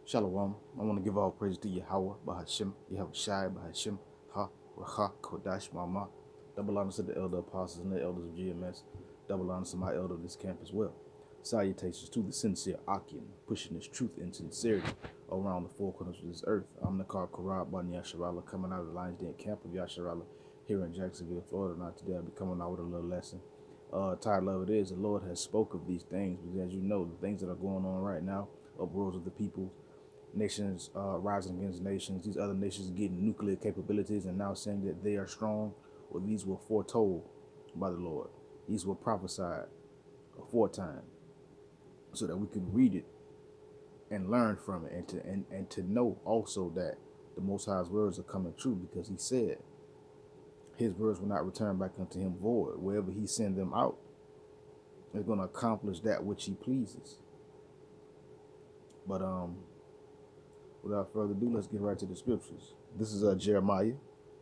Shalom. I want to give all praise to Yahweh, Bahashim, Yahweh Shai, Bahashim, Ha, Racha, Kodash, Mama. Double honors to the elder apostles and the elders of GMS. Double honors to my elder of this camp as well. Salutations to the sincere Akim, pushing this truth and sincerity around the four corners of this earth. I'm Nakar Karab Bani Yasharala, coming out of the Lions Den camp of Yasharala here in Jacksonville, Florida. Not today, I'll be coming out with a little lesson. Title of it is, the Lord has spoke of these things, because as you know, the things that are going on right now, uproars of the people, nations rising against nations, these other nations getting nuclear capabilities and now saying that they are strong. Well, these were foretold by the Lord. These were prophesied aforetime, so that we could read it and learn from it, and to know also that the Most High's words are coming true, because He said His words will not return back unto Him void. Wherever He send them out, they're going to accomplish that which He pleases. But without further ado, let's get right to the scriptures. This is Jeremiah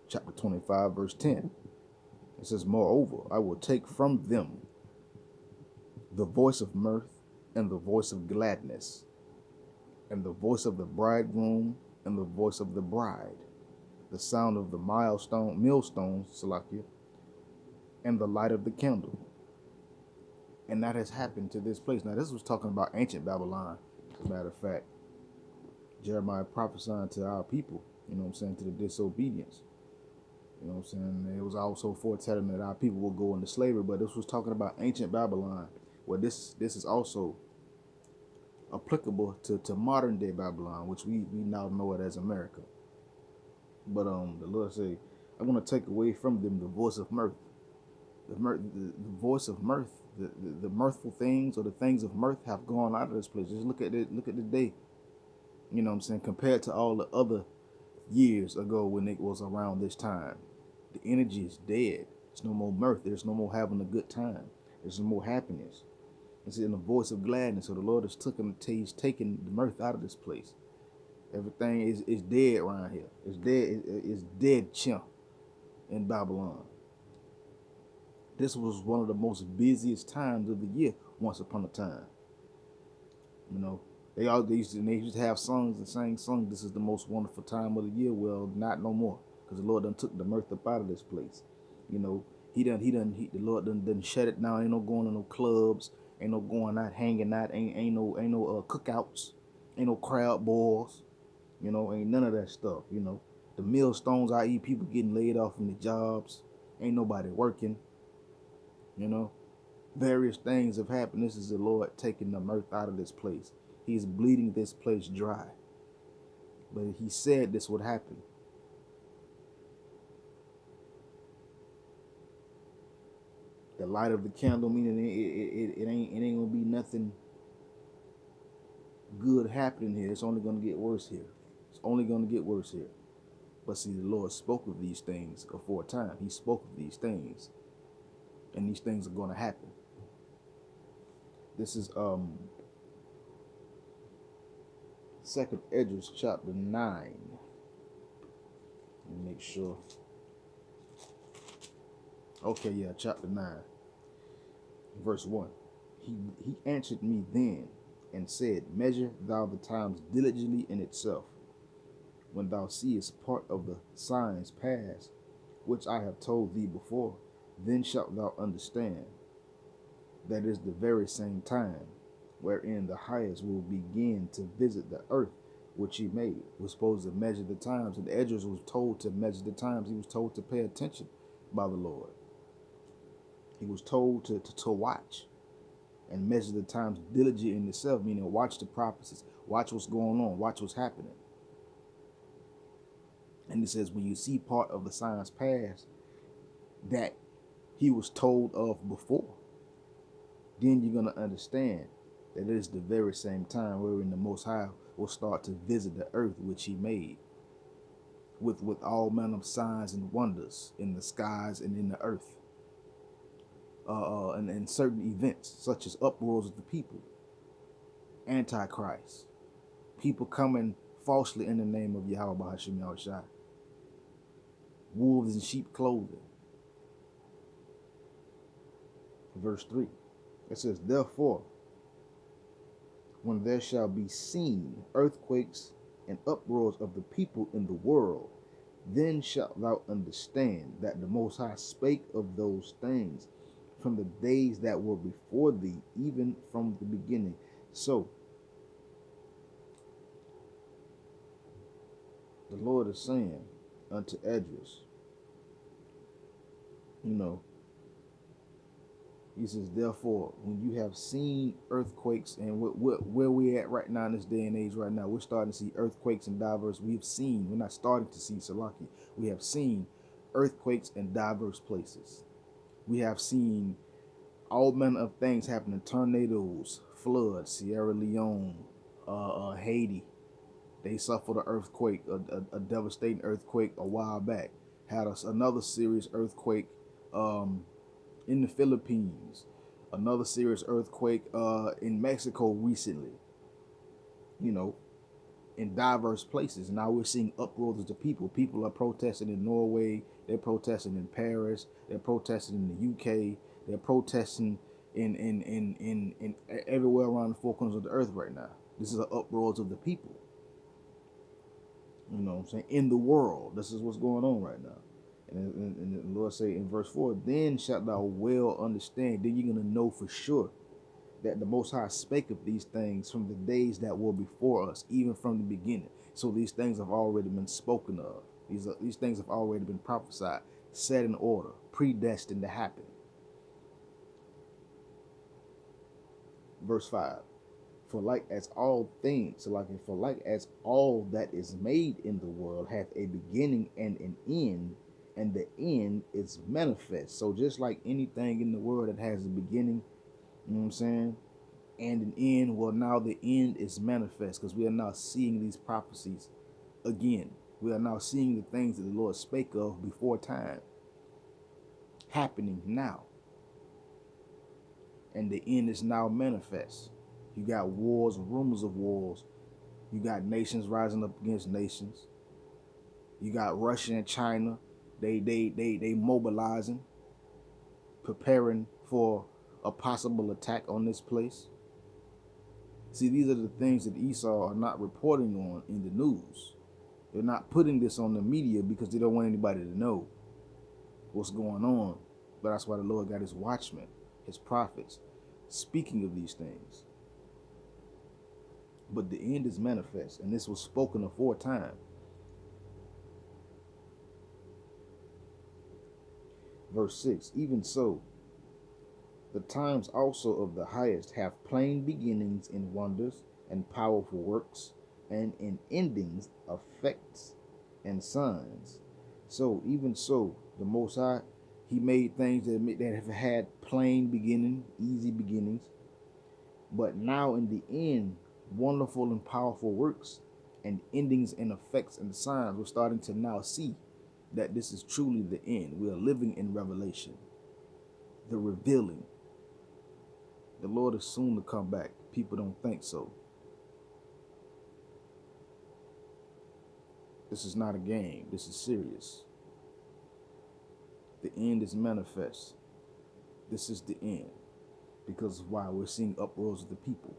chapter 25, verse 10. It says, "Moreover, I will take from them the voice of mirth and the voice of gladness, and the voice of the bridegroom and the voice of the bride, the sound of the millstones, Salakia, and the light of the candle." And that has happened to this place. Now, this was talking about ancient Babylon, as a matter of fact. Jeremiah prophesying to our people, you know what I'm saying, to the disobedience. You know what I'm saying? It was also foretelling that our people will go into slavery, but this was talking about ancient Babylon. Well, this is also applicable to modern day Babylon, which we now know it as America. But the Lord say, "I'm going to take away from them the voice of mirth." The voice of mirth, the mirthful things, or the things of mirth, have gone out of this place. Just look at it. Look at the day. You know what I'm saying? Compared to all the other years ago when it was around this time, the energy is dead. There's no more mirth. There's no more having a good time. There's no more happiness. It's in the voice of gladness. So the Lord has He's taken the mirth out of this place. Everything is dead around here. It's dead. It's dead chimp in Babylon. This was one of the most busiest times of the year once upon a time. You know, they used to have songs and sang songs. This is the most wonderful time of the year. Well, not no more, because the Lord done took the mirth up out of this place. You know, the Lord done shut it down. Ain't no going to no clubs. Ain't no going out, hanging out. Ain't no cookouts. Ain't no crowd balls. You know, ain't none of that stuff. You know, the millstones, i.e., people getting laid off from the jobs. Ain't nobody working. You know, various things have happened. This is the Lord taking the mirth out of this place. He's bleeding this place dry. But He said this would happen. The light of the candle, meaning it ain't gonna be nothing good happening here. It's only gonna get worse here. It's only gonna get worse here. But see, the Lord spoke of these things aforetime. He spoke of these things, and these things are gonna happen. This is Second Esdras chapter 9. Let me make sure. Okay, yeah, chapter 9, verse 1. He answered me then and said, "Measure thou the times diligently in itself. When thou seest part of the signs pass, which I have told thee before, then shalt thou understand. That is the very same time wherein the highest will begin to visit the earth which He made." We're supposed to measure the times, and Esdras was told to measure the times. He was told to pay attention by the Lord. He was told to watch and measure the times diligently in itself, meaning watch the prophecies, watch what's going on, watch what's happening. And He says, when you see part of the signs pass that He was told of before, then you're going to understand that it is the very same time wherein the Most High will start to visit the earth which He made, with all manner of signs and wonders in the skies and in the earth, and certain events such as uproars of the people, Antichrist, people coming falsely in the name of Yahweh Bahashim Yahushai, wolves in sheep clothing. Verse 3, it says, "Therefore when there shall be seen earthquakes and uproars of the people in the world, then shalt thou understand that the Most High spake of those things from the days that were before thee, even from the beginning. So the Lord is saying unto Esdras, you know, he says, therefore, when you have seen earthquakes, and where we're at right now in this day and age right now, we're starting to see earthquakes in diverse. We're not starting to see Salaki. We have seen earthquakes in diverse places. We have seen all manner of things happening: tornadoes, floods, Sierra Leone, Haiti. They suffered an earthquake, a devastating earthquake a while back. Had another serious earthquake in the Philippines, another serious earthquake in Mexico recently, you know, in diverse places. Now we're seeing uproars of the people. People are protesting in Norway, they're protesting in Paris, they're protesting in the UK, they're protesting in everywhere around the four corners of the earth right now. This is the uproars of the people. You know what I'm saying? In the world. This is what's going on right now. And the Lord say in verse 4, then shalt thou well understand, then you're going to know for sure that the Most High spake of these things from the days that were before us, even from the beginning. So these things have already been spoken of. These things have already been prophesied, set in order, predestined to happen. Verse 5. For like as all things, for like as all that is made in the world hath a beginning and an end, and the end is manifest. So just like anything in the world that has a beginning, you know what I'm saying, and an end, well, now the end is manifest, because we are now seeing these prophecies again. We are now seeing the things that the Lord spake of before time happening now, and the end is now manifest. You got wars, rumors of wars. You got nations rising up against nations. You got Russia and China. They mobilizing, preparing for a possible attack on this place. See, these are the things that Esau are not reporting on in the news. They're not putting this on the media because they don't want anybody to know what's going on. But that's why the Lord got his watchmen, his prophets, speaking of these things. But the end is manifest, and this was spoken aforetime. Verse 6, even so, the times also of the highest have plain beginnings in wonders and powerful works, and in endings effects and signs. So even so, the Most High, he made things that have had plain beginning, easy beginnings, but now in the end, wonderful and powerful works and endings and effects and signs. We're starting to now see that this is truly the end. We are living in revelation, the revealing. The Lord is soon to come back. People don't think so. This is not a game. This is serious. The end is manifest. This is the end. Because why? We're seeing uproars of the people.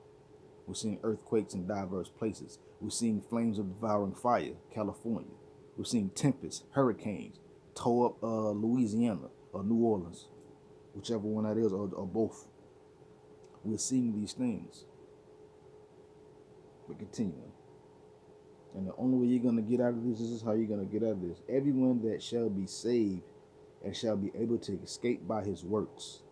We're seeing earthquakes in diverse places. We're seeing flames of devouring fire, California. We're seeing tempests, hurricanes, tow up Louisiana or New Orleans, whichever one that is, or both. We're seeing these things. But continuing. And the only way you're going to get out of this is how you're going to get out of this. Everyone that shall be saved and shall be able to escape by his works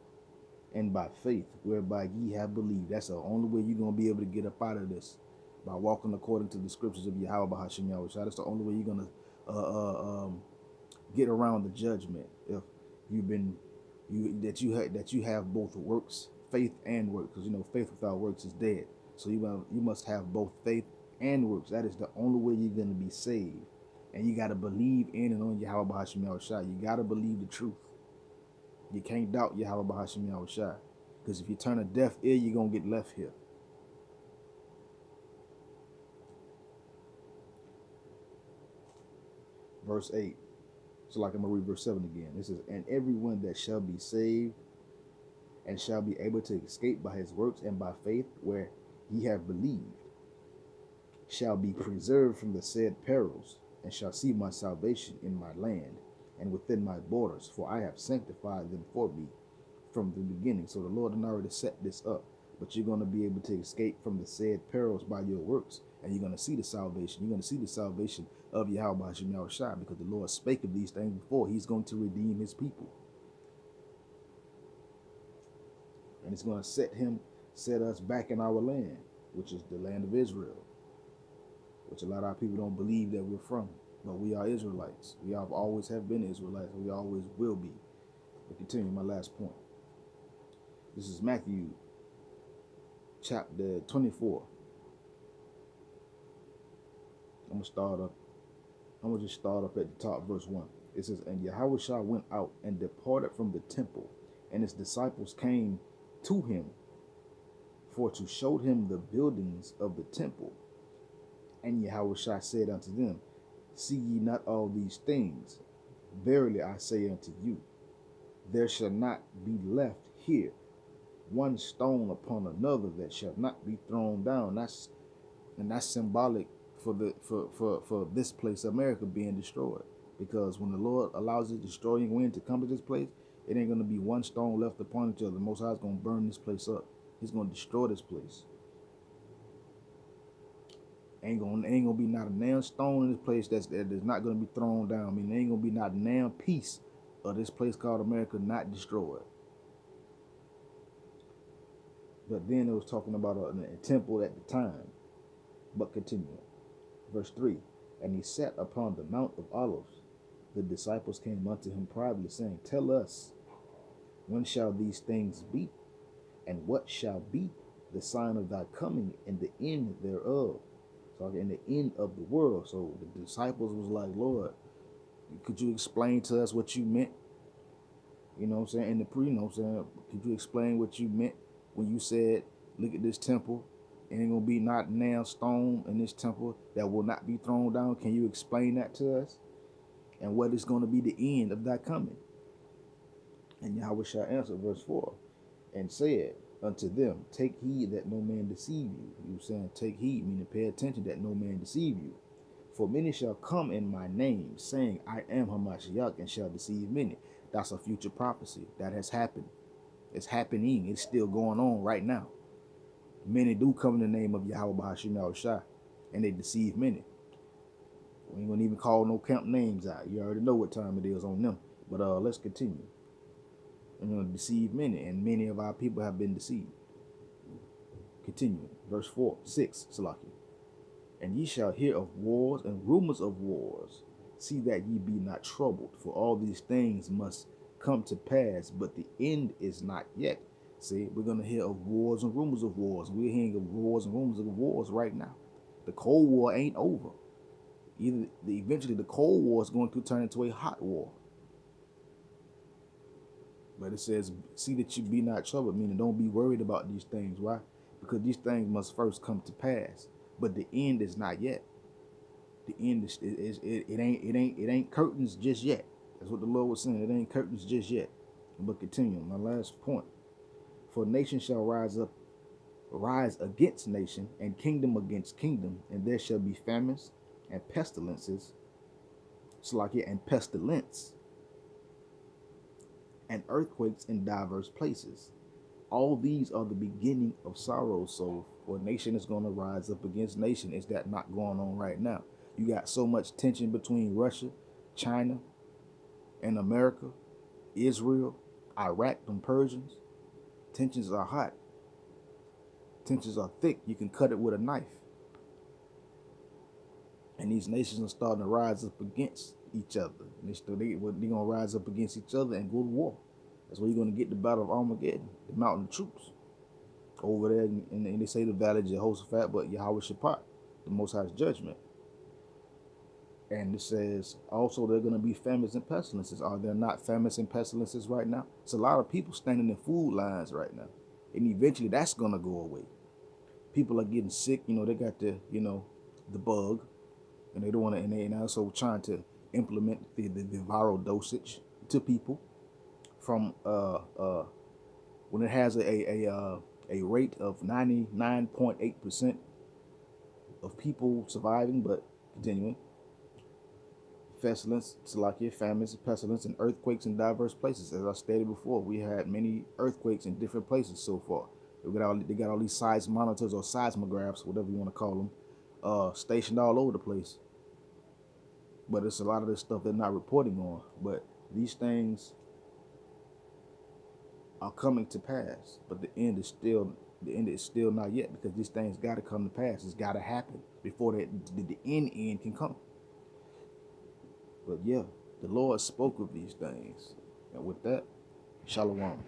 and by faith, whereby ye have believed. That's the only way you're going to be able to get up out of this, by walking according to the scriptures of Yahweh Bahashim Yahweh. That's the only way you're going to get around the judgment. If you've been, that you have both works, faith and works, because faith without works is dead. So you must have both faith and works. That is the only way you're going to be saved. And you got to believe in and on Yahweh Bahashim Yahweh. You got to believe the truth. You can't doubt Yahweh Bahashim Yahweh. Because if you turn a deaf ear, you're going to get left here. Verse 8. So I'm going to read verse 7 again. It says, and everyone that shall be saved and shall be able to escape by his works and by faith, where ye have believed, shall be preserved from the said perils, and shall see my salvation in my land and within my borders, for I have sanctified them for me from the beginning. So the Lord had already set this up, but you're going to be able to escape from the said perils by your works, and you're going to see the salvation. You're going to see the salvation of Yahweh Hashem Yahushua, because the Lord spake of these things before. He's going to redeem his people, and it's going to set us back in our land, which is the land of Israel, which a lot of our people don't believe that we're from. But we are Israelites. We have always have been Israelites. We always will be. But continue my last point. This is Matthew chapter 24. I'm gonna just start up at the top, verse 1. It says, and Yahushua went out and departed from the temple, and his disciples came to him for to show him the buildings of the temple. And Yahushua said unto them, see ye not all these things? Verily I say unto you, there shall not be left here one stone upon another that shall not be thrown down. That's symbolic for this place, America, being destroyed. Because when the Lord allows the destroying wind to come to this place, it ain't gonna be one stone left upon each other. The Most High is gonna burn this place up. He's gonna destroy this place. Ain't gonna be not a nail stone in this place that is not gonna be thrown down. I mean, there ain't gonna be not a nail piece of this place called America not destroyed. But then it was talking about a temple at the time. But continue. Verse 3, and he sat upon the Mount of Olives. The disciples came unto him privately, saying, tell us, when shall these things be? And what shall be the sign of thy coming and the end thereof? So in the end of the world. So the disciples was like, Lord, could you explain to us what you meant? You know what I'm saying? In the you know what I'm saying? Could you explain what you meant when you said, look at this temple? It ain't gonna be not nail stone in this temple that will not be thrown down. Can you explain that to us? And what is going to be the end of that coming? And Yahweh shall answer, verse 4, and said unto them, take heed that no man deceive you. You saying take heed, meaning pay attention that no man deceive you. For many shall come in my name, saying, I am Hamashiach, and shall deceive many. That's a future prophecy that has happened. It's happening. It's still going on right now. Many do come in the name of Yahweh Hashem Yahushua, and they deceive many. We ain't gonna even call no camp names out. You already know what time it is on them. But let's continue. We're gonna deceive many, and many of our people have been deceived. Continue. Verse 6, Salaki. And ye shall hear of wars and rumors of wars. See that ye be not troubled, for all these things must come to pass, but the end is not yet. See, we're going to hear of wars and rumors of wars. We're hearing of wars and rumors of wars right now. The Cold War ain't over. Eventually the Cold War is going to turn into a hot war. But it says, see that you be not troubled, meaning don't be worried about these things. Why? Because these things must first come to pass, but the end is not yet. The end it ain't curtains just yet. That's what the Lord was saying. It ain't curtains just yet. But continue. My last point. For nation shall rise against nation, and kingdom against kingdom, and there shall be famines and pestilences, and pestilence, and earthquakes in diverse places. All these are the beginning of sorrow. So for nation is going to rise up against nation. Is that not going on right now? You got so much tension between Russia, China, and America, Israel, Iraq, and Persians. Tensions are hot. Tensions are thick. You can cut it with a knife. And these nations are starting to rise up against each other. They're going to rise up against each other and go to war. That's where you're going to get the battle of Armageddon, the mountain of troops. Over there, and they say the valley of Jehoshaphat, but Yahweh Shaphat, the Most High's judgment. And it says also there are going to be famines and pestilences. Are there not famines and pestilences right now? It's a lot of people standing in food lines right now. And eventually that's going to go away. People are getting sick. You know, they got the bug. And they don't want to, and they also trying to implement the viral dosage to people from when it has a a rate of 99.8% of people surviving, but continuing. Pestilence, Salakia, famines, pestilence, and earthquakes in diverse places. As I stated before, we had many earthquakes in different places so far. They got all these size monitors or seismographs, whatever you want to call them, stationed all over the place. But it's a lot of this stuff they're not reporting on. But these things are coming to pass. But the end is still not yet, because these things got to come to pass. It's got to happen before the end can come. But yeah, the Lord spoke of these things. And with that, Shalom.